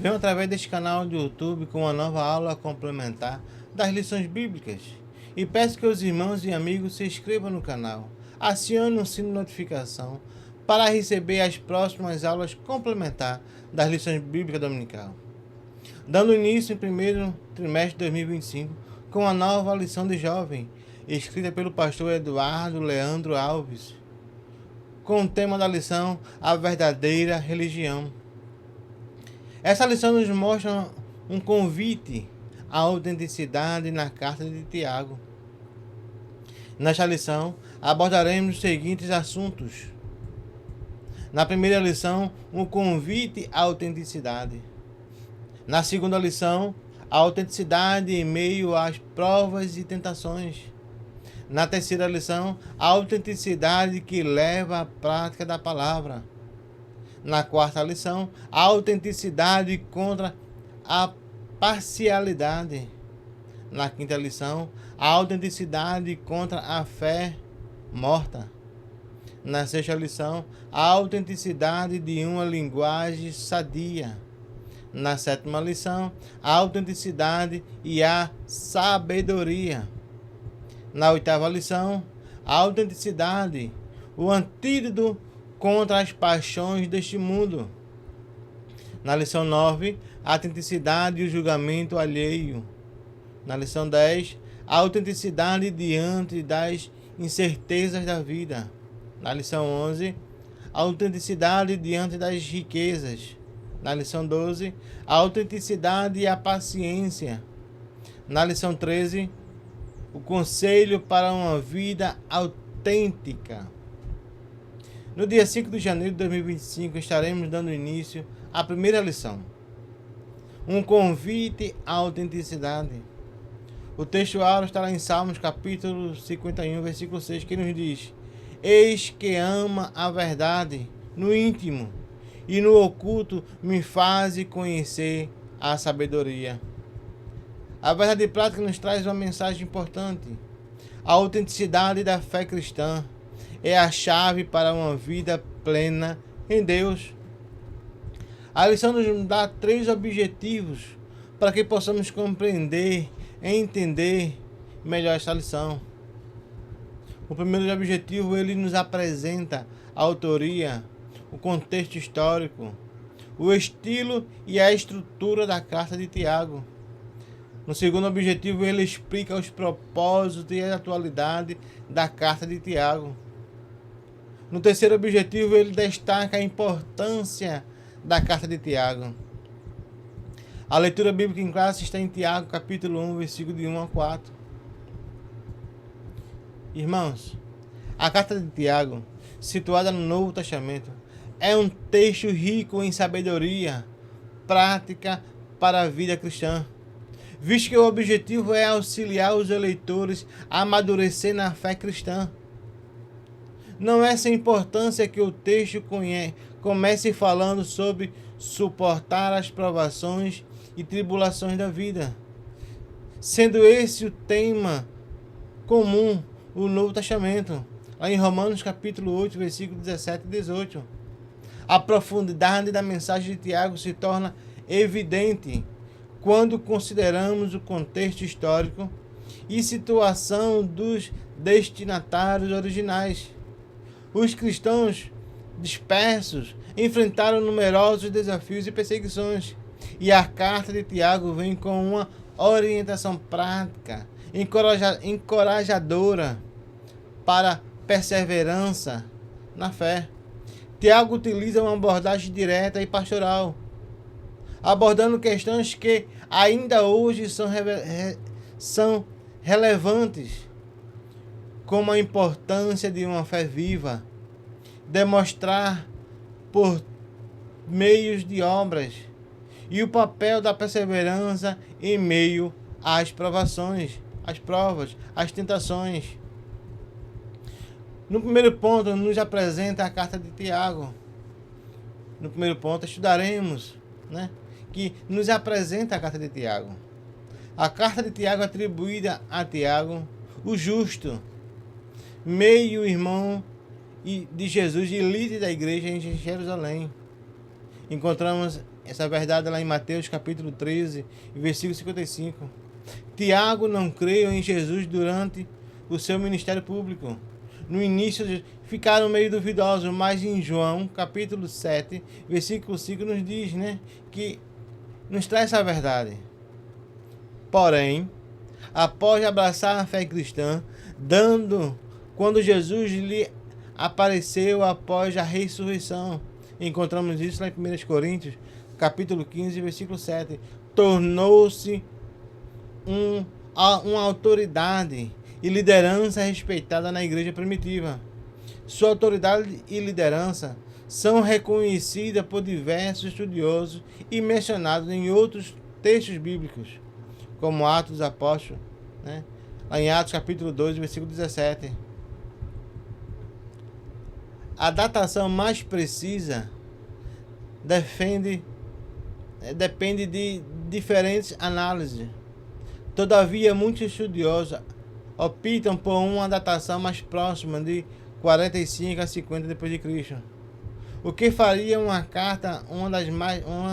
Venho através deste canal do YouTube com uma nova aula complementar das lições bíblicas e peço que os irmãos e amigos se inscrevam no canal, acione o sino de notificação para receber as próximas aulas complementares das lições bíblicas dominical. Dando início em primeiro trimestre de 2025 com a nova lição de jovem, escrita pelo pastor Eduardo Leandro Alves, com o tema da lição A Verdadeira Religião. Essa lição nos mostra um convite à autenticidade na carta de Tiago. Nesta lição, abordaremos os seguintes assuntos. Na primeira lição, um convite à autenticidade. Na segunda lição, a autenticidade em meio às provas e tentações. Na terceira lição, a autenticidade que leva à prática da palavra. Na quarta lição, a autenticidade contra a parcialidade. Na quinta lição, a autenticidade contra a fé morta. Na sexta lição, a autenticidade de uma linguagem sadia. Na sétima lição, a autenticidade e a sabedoria. Na oitava lição, a autenticidade, o antídoto contra as paixões deste mundo. Na lição 9, a autenticidade e o julgamento alheio. Na lição 10, a autenticidade diante das incertezas da vida. Na lição 11, a autenticidade diante das riquezas. Na lição 12, a autenticidade e a paciência. Na lição 13, o conselho para uma vida autêntica. No dia 5 de janeiro de 2025, estaremos dando início à primeira lição. Um convite à autenticidade. O texto áureo está lá em Salmos, capítulo 51, versículo 6, que nos diz: Eis que ama a verdade no íntimo, e no oculto me faz conhecer a sabedoria. A verdade prática nos traz uma mensagem importante. A autenticidade da fé cristã é a chave para uma vida plena em Deus. A lição nos dá 3 objetivos para que possamos compreender e entender melhor esta lição. O primeiro objetivo, ele nos apresenta a autoria, o contexto histórico, o estilo e a estrutura da carta de Tiago. No segundo objetivo, ele explica os propósitos e a atualidade da carta de Tiago. No terceiro objetivo, ele destaca a importância da carta de Tiago. A leitura bíblica em classe está em Tiago, capítulo 1, versículo de 1 a 4. Irmãos, a carta de Tiago, situada no Novo Testamento, é um texto rico em sabedoria prática para a vida cristã, visto que o objetivo é auxiliar os eleitores a amadurecer na fé cristã. Não é sem importância que o texto comece falando sobre suportar as provações e tribulações da vida, sendo esse o tema comum do Novo Testamento, lá em Romanos capítulo 8, versículo 17 e 18. A profundidade da mensagem de Tiago se torna evidente quando consideramos o contexto histórico e situação dos destinatários originais. Os cristãos dispersos enfrentaram numerosos desafios e perseguições, e a carta de Tiago vem com uma orientação prática, encorajadora para perseverança na fé. Tiago utiliza uma abordagem direta e pastoral, abordando questões que ainda hoje são relevantes, como a importância de uma fé viva, demonstrar por meios de obras, e o papel da perseverança em meio às provações, às provas, às tentações. No primeiro ponto, nos apresenta a carta de Tiago. No primeiro ponto, estudaremos, que nos apresenta a carta de Tiago. A carta de Tiago é atribuída a Tiago, o justo, meio-irmão de Jesus e líder da igreja em Jerusalém. Encontramos essa verdade lá em Mateus capítulo 13, versículo 55. Tiago não creu em Jesus durante o seu ministério público. No início ficaram meio duvidosos, mas em João capítulo 7, versículo 5 nos diz, que nos traz essa verdade. Porém, após abraçar a fé cristã, quando Jesus lhe apareceu após a ressurreição, encontramos isso lá em 1 Coríntios, capítulo 15, versículo 7, tornou-se uma autoridade e liderança respeitada na igreja primitiva. Sua autoridade e liderança são reconhecidas por diversos estudiosos e mencionados em outros textos bíblicos, como Atos dos Apóstolos, lá em Atos capítulo 2, versículo 17. A datação mais precisa depende de diferentes análises. Todavia, muitos estudiosos optam por uma datação mais próxima de 45 a 50 depois de Cristo, o que faria uma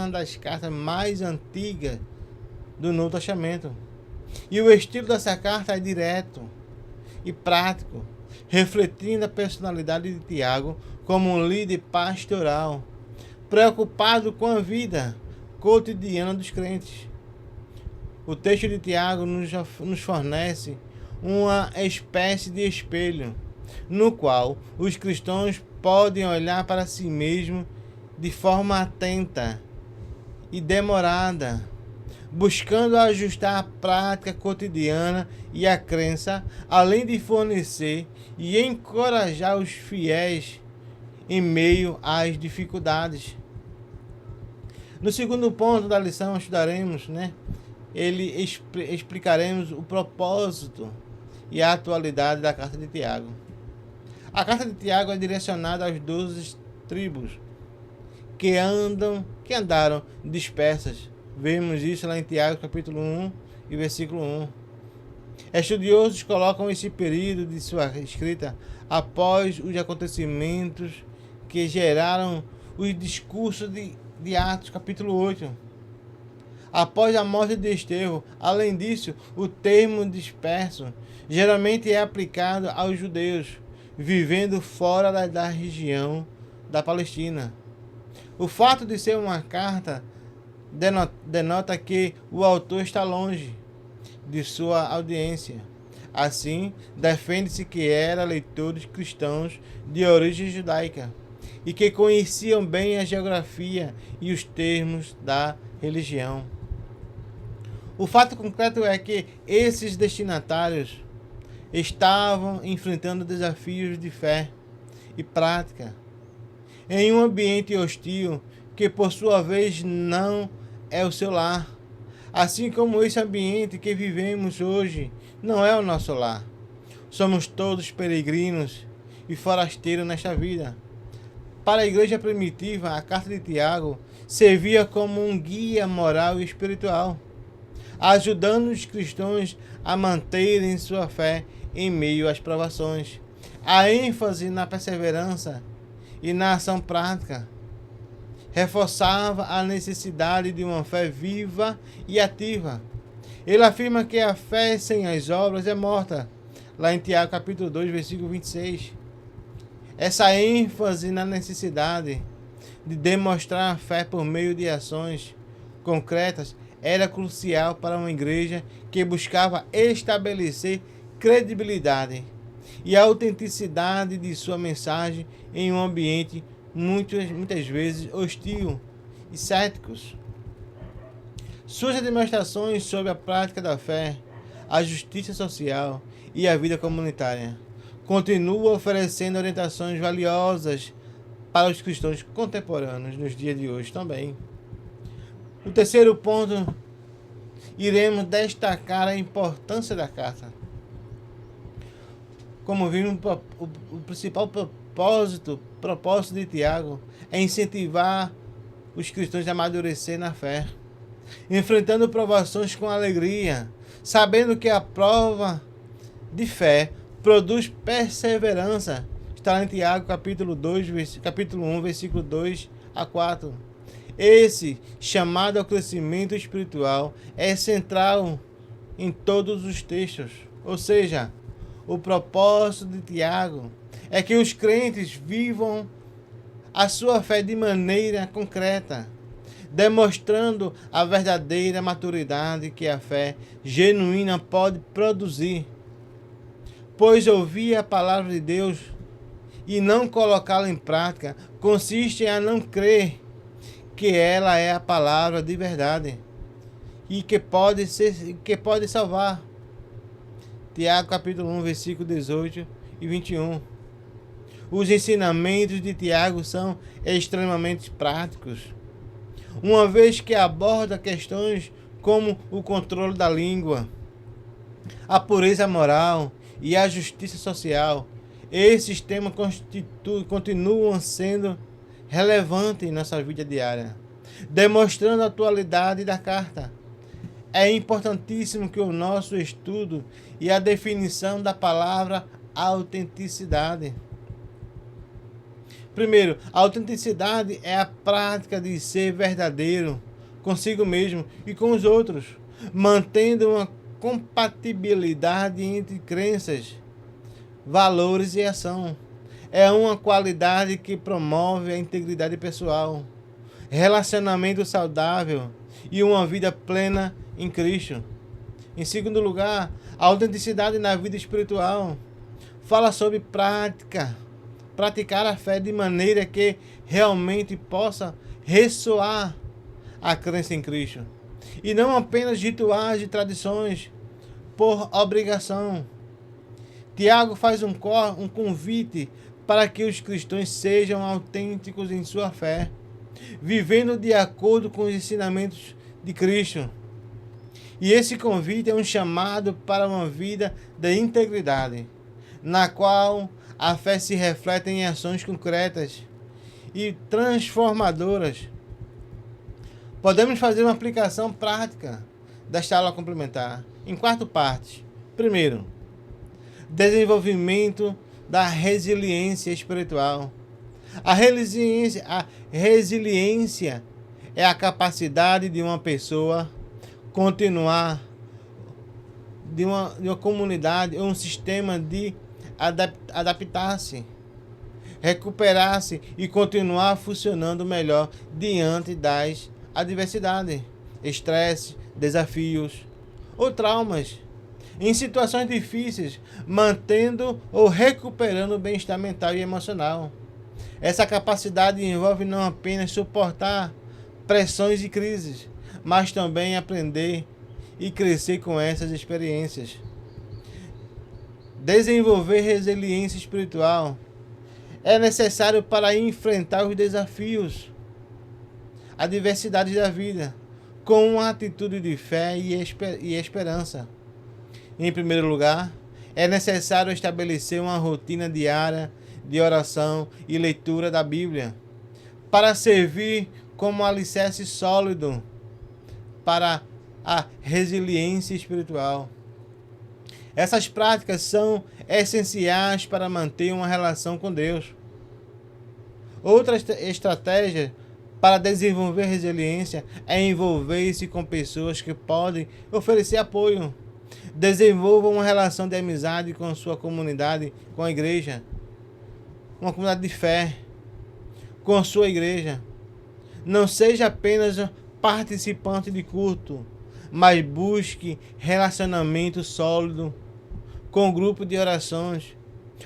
das cartas mais antigas do Novo Testamento. E o estilo dessa carta é direto e prático, refletindo a personalidade de Tiago como um líder pastoral, preocupado com a vida cotidiana dos crentes. O texto de Tiago nos fornece uma espécie de espelho, no qual os cristãos podem olhar para si mesmos de forma atenta e demorada, buscando ajustar a prática cotidiana e a crença, além de fornecer e encorajar os fiéis em meio às dificuldades. No segundo ponto da lição, estudaremos, explicaremos o propósito e a atualidade da carta de Tiago. A carta de Tiago é direcionada às 12 tribos que andaram dispersas. Vemos isso lá em Tiago capítulo 1 e versículo 1. Estudiosos colocam esse período de sua escrita após os acontecimentos que geraram os discursos de Atos capítulo 8. Após a morte de Estevão. Além disso, o termo disperso geralmente é aplicado aos judeus vivendo fora da região da Palestina. O fato de ser uma carta denota que o autor está longe de sua audiência. Assim, defende-se que era leitores cristãos de origem judaica e que conheciam bem a geografia e os termos da religião. O fato concreto é que esses destinatários estavam enfrentando desafios de fé e prática em um ambiente hostil que, por sua vez, não é o seu lar. Assim como esse ambiente que vivemos hoje não é o nosso lar. Somos todos peregrinos e forasteiros nesta vida. Para a igreja primitiva, a carta de Tiago servia como um guia moral e espiritual, ajudando os cristãos a manterem sua fé em meio às provações. A ênfase na perseverança e na ação prática reforçava a necessidade de uma fé viva e ativa. Ele afirma que a fé sem as obras é morta, lá em Tiago capítulo 2, versículo 26. Essa ênfase na necessidade de demonstrar a fé por meio de ações concretas era crucial para uma igreja que buscava estabelecer credibilidade e a autenticidade de sua mensagem em um ambiente muitas vezes hostil e céticos. Suas demonstrações sobre a prática da fé, a justiça social e a vida comunitária continuam oferecendo orientações valiosas para os cristãos contemporâneos nos dias de hoje também. O terceiro ponto, iremos destacar a importância da carta. Como vimos, o principal propósito de Tiago é incentivar os cristãos a amadurecer na fé, enfrentando provações com alegria, sabendo que a prova de fé produz perseverança. Está em Tiago capítulo 1, versículo 2 a 4. Esse chamado ao crescimento espiritual é central em todos os textos. Ou seja, o propósito de Tiago é que os crentes vivam a sua fé de maneira concreta, demonstrando a verdadeira maturidade que a fé genuína pode produzir. Pois ouvir a palavra de Deus e não colocá-la em prática consiste em não crer que ela é a palavra de verdade e que pode salvar. Tiago capítulo 1, versículo 18 e 21. Os ensinamentos de Tiago são extremamente práticos, uma vez que aborda questões como o controle da língua, a pureza moral e a justiça social. Esses temas continuam sendo relevantes em nossa vida diária, demonstrando a atualidade da carta. É importantíssimo que o nosso estudo e a definição da palavra autenticidade. Primeiro, a autenticidade é a prática de ser verdadeiro consigo mesmo e com os outros, mantendo uma compatibilidade entre crenças, valores e ação. É uma qualidade que promove a integridade pessoal, relacionamento saudável e uma vida plena em Cristo. Em segundo lugar, a autenticidade na vida espiritual fala sobre praticar a fé de maneira que realmente possa ressoar a crença em Cristo, e não apenas rituais e tradições por obrigação. Tiago faz um convite para que os cristãos sejam autênticos em sua fé, vivendo de acordo com os ensinamentos de Cristo. E esse convite é um chamado para uma vida de integridade, na qual a fé se reflete em ações concretas e transformadoras. Podemos fazer uma aplicação prática desta aula complementar em 4 partes. Primeiro, desenvolvimento da resiliência espiritual. A resiliência é a capacidade de uma pessoa continuar, de uma comunidade ou um sistema de adaptar-se, recuperar-se e continuar funcionando melhor diante das adversidades, estresse, desafios ou traumas, em situações difíceis, mantendo ou recuperando o bem-estar mental e emocional. Essa capacidade envolve não apenas suportar pressões e crises, mas também aprender e crescer com essas experiências. Desenvolver resiliência espiritual é necessário para enfrentar os desafios, adversidades da vida, com uma atitude de fé e esperança. Em primeiro lugar, é necessário estabelecer uma rotina diária de oração e leitura da Bíblia, para servir como alicerce sólido para a resiliência espiritual. Essas práticas são essenciais para manter uma relação com Deus. Outra estratégia para desenvolver resiliência é envolver-se com pessoas que podem oferecer apoio. Desenvolva uma relação de amizade com sua comunidade, com a igreja, uma comunidade de fé, com a sua igreja. Não seja apenas participante de culto, mas busque relacionamento sólido com o grupo de orações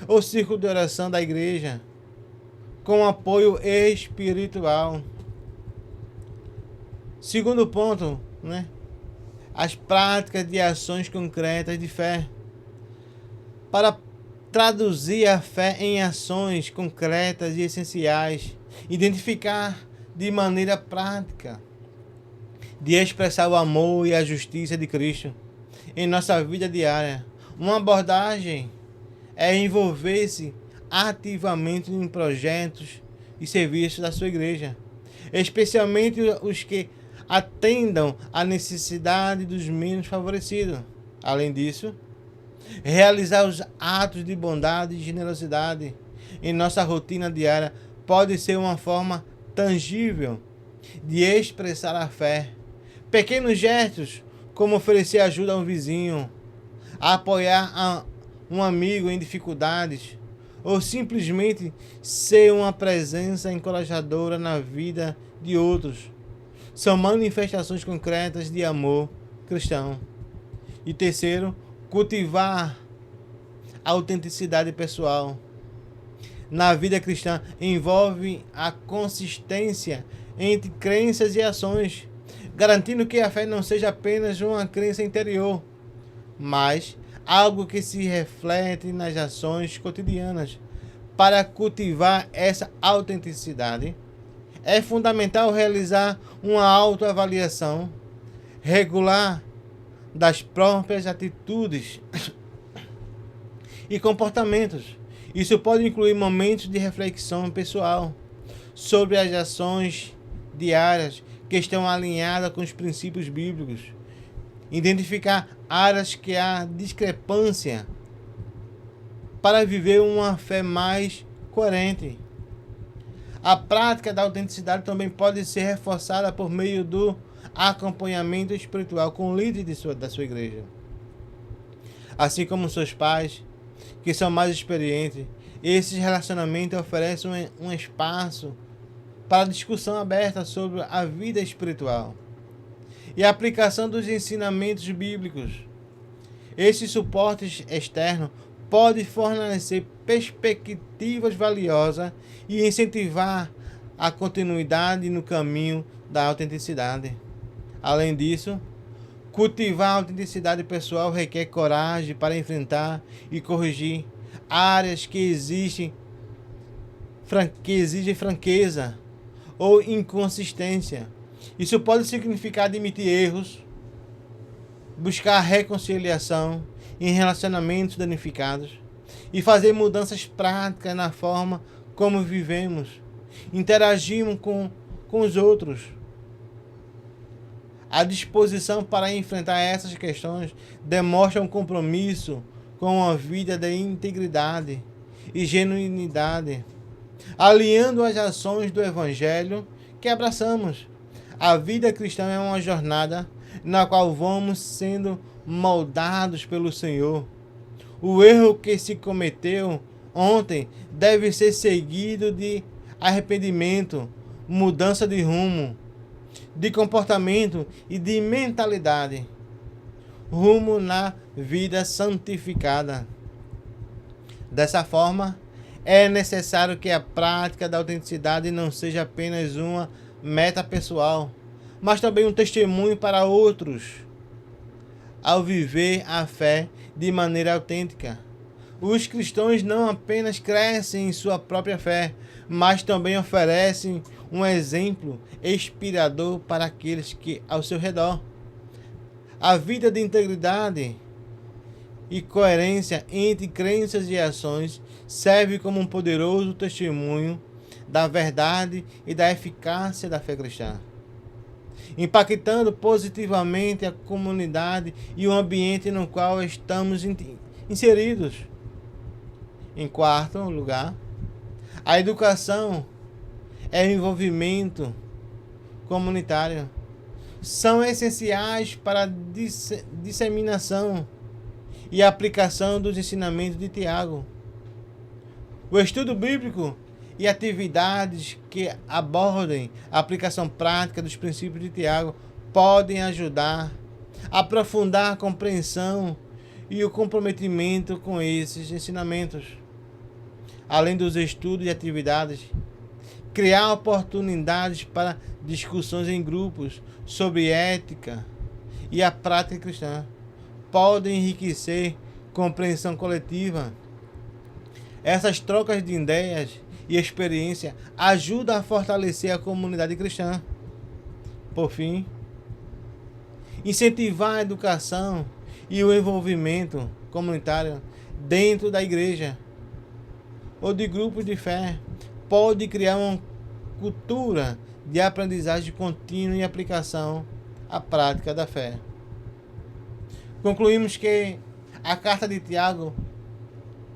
ou círculo de oração da igreja, com apoio espiritual. Segundo ponto, as práticas de ações concretas de fé. Para traduzir a fé em ações concretas e essenciais, identificar de maneira prática, de expressar o amor e a justiça de Cristo em nossa vida diária. Uma abordagem é envolver-se ativamente em projetos e serviços da sua igreja, especialmente os que atendam à necessidade dos menos favorecidos. Além disso, realizar os atos de bondade e generosidade em nossa rotina diária pode ser uma forma tangível de expressar a fé. Pequenos gestos, como oferecer ajuda a um vizinho, apoiar um amigo em dificuldades, ou simplesmente ser uma presença encorajadora na vida de outros, são manifestações concretas de amor cristão. E terceiro, cultivar a autenticidade pessoal. Na vida cristã envolve a consistência entre crenças e ações, garantindo que a fé não seja apenas uma crença interior, mas algo que se reflete nas ações cotidianas. Para cultivar essa autenticidade, é fundamental realizar uma autoavaliação regular das próprias atitudes e comportamentos. Isso pode incluir momentos de reflexão pessoal sobre as ações diárias que estão alinhadas com os princípios bíblicos. Identificar áreas que há discrepância para viver uma fé mais coerente. A prática da autenticidade também pode ser reforçada por meio do acompanhamento espiritual com o líder da sua igreja. Assim como seus pais, que são mais experientes, esses relacionamentos oferecem um espaço para discussão aberta sobre a vida espiritual e a aplicação dos ensinamentos bíblicos. Esse suporte externo pode fornecer perspectivas valiosas e incentivar a continuidade no caminho da autenticidade. Além disso, cultivar a autenticidade pessoal requer coragem para enfrentar e corrigir áreas que exigem franqueza ou inconsistência. Isso pode significar admitir erros, buscar reconciliação em relacionamentos danificados e fazer mudanças práticas na forma como vivemos, interagimos com os outros. A disposição para enfrentar essas questões demonstra um compromisso com uma vida de integridade e genuinidade, alinhando as ações do Evangelho que abraçamos. A vida cristã é uma jornada na qual vamos sendo moldados pelo Senhor. O erro que se cometeu ontem deve ser seguido de arrependimento, mudança de rumo, de comportamento e de mentalidade, rumo na vida santificada. Dessa forma, é necessário que a prática da autenticidade não seja apenas uma meta pessoal, mas também um testemunho para outros. Ao viver a fé de maneira autêntica, os cristãos não apenas crescem em sua própria fé, mas também oferecem um exemplo inspirador para aqueles que ao seu redor. A vida de integridade e coerência entre crenças e ações serve como um poderoso testemunho da verdade e da eficácia da fé cristã, impactando positivamente a comunidade e o ambiente no qual estamos inseridos. Em quarto lugar, a educação e o envolvimento comunitário são essenciais para a disseminação e aplicação dos ensinamentos de Tiago. O estudo bíblico e atividades que abordem a aplicação prática dos princípios de Tiago podem ajudar a aprofundar a compreensão e o comprometimento com esses ensinamentos. Além dos estudos e atividades, criar oportunidades para discussões em grupos sobre ética e a prática cristã podem enriquecer a compreensão coletiva. Essas trocas de ideias e experiência ajudam a fortalecer a comunidade cristã. Por fim, incentivar a educação e o envolvimento comunitário dentro da igreja ou de grupos de fé pode criar uma cultura de aprendizagem contínua e aplicação à prática da fé. Concluímos que a carta de Tiago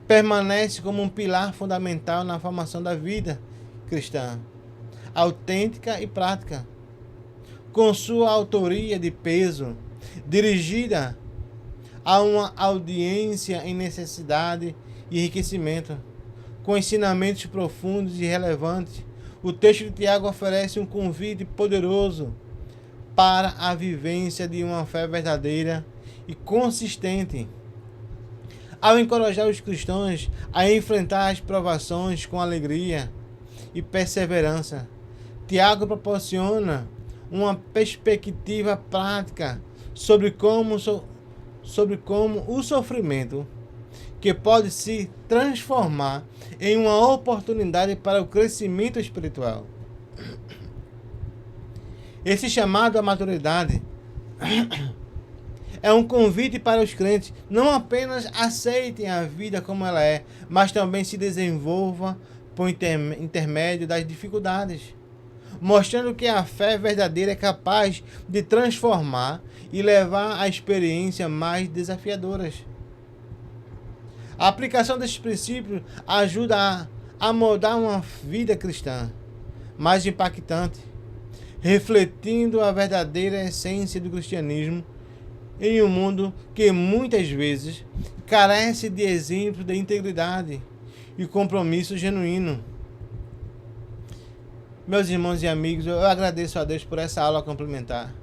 permanece como um pilar fundamental na formação da vida cristã, autêntica e prática. com sua autoria de peso, dirigida a uma audiência em necessidade e enriquecimento, com ensinamentos profundos e relevantes. O texto de Tiago oferece um convite poderoso para a vivência de uma fé verdadeira e consistente. Ao encorajar os cristãos a enfrentar as provações com alegria e perseverança, Tiago proporciona uma perspectiva prática sobre como o sofrimento, que pode se transformar em uma oportunidade para o crescimento espiritual. Esse chamado à maturidade é um convite para os crentes não apenas aceitem a vida como ela é, mas também se desenvolvam por intermédio das dificuldades, mostrando que a fé verdadeira é capaz de transformar e levar a experiências mais desafiadoras. A aplicação desses princípios ajuda a moldar uma vida cristã mais impactante, refletindo a verdadeira essência do cristianismo em um mundo que muitas vezes carece de exemplos de integridade e compromisso genuíno. Meus irmãos e amigos, eu agradeço a Deus por essa aula complementar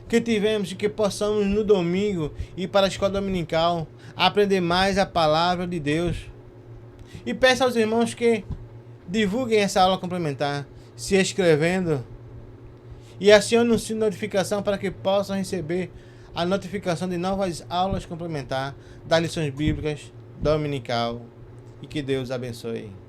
que tivemos e que possamos no domingo ir para a escola dominical aprender mais a palavra de Deus. E peço aos irmãos que divulguem essa aula complementar, se inscrevendo e acionem o sino de notificação para que possam receber a notificação de novas aulas complementares das lições bíblicas dominical. E que Deus abençoe.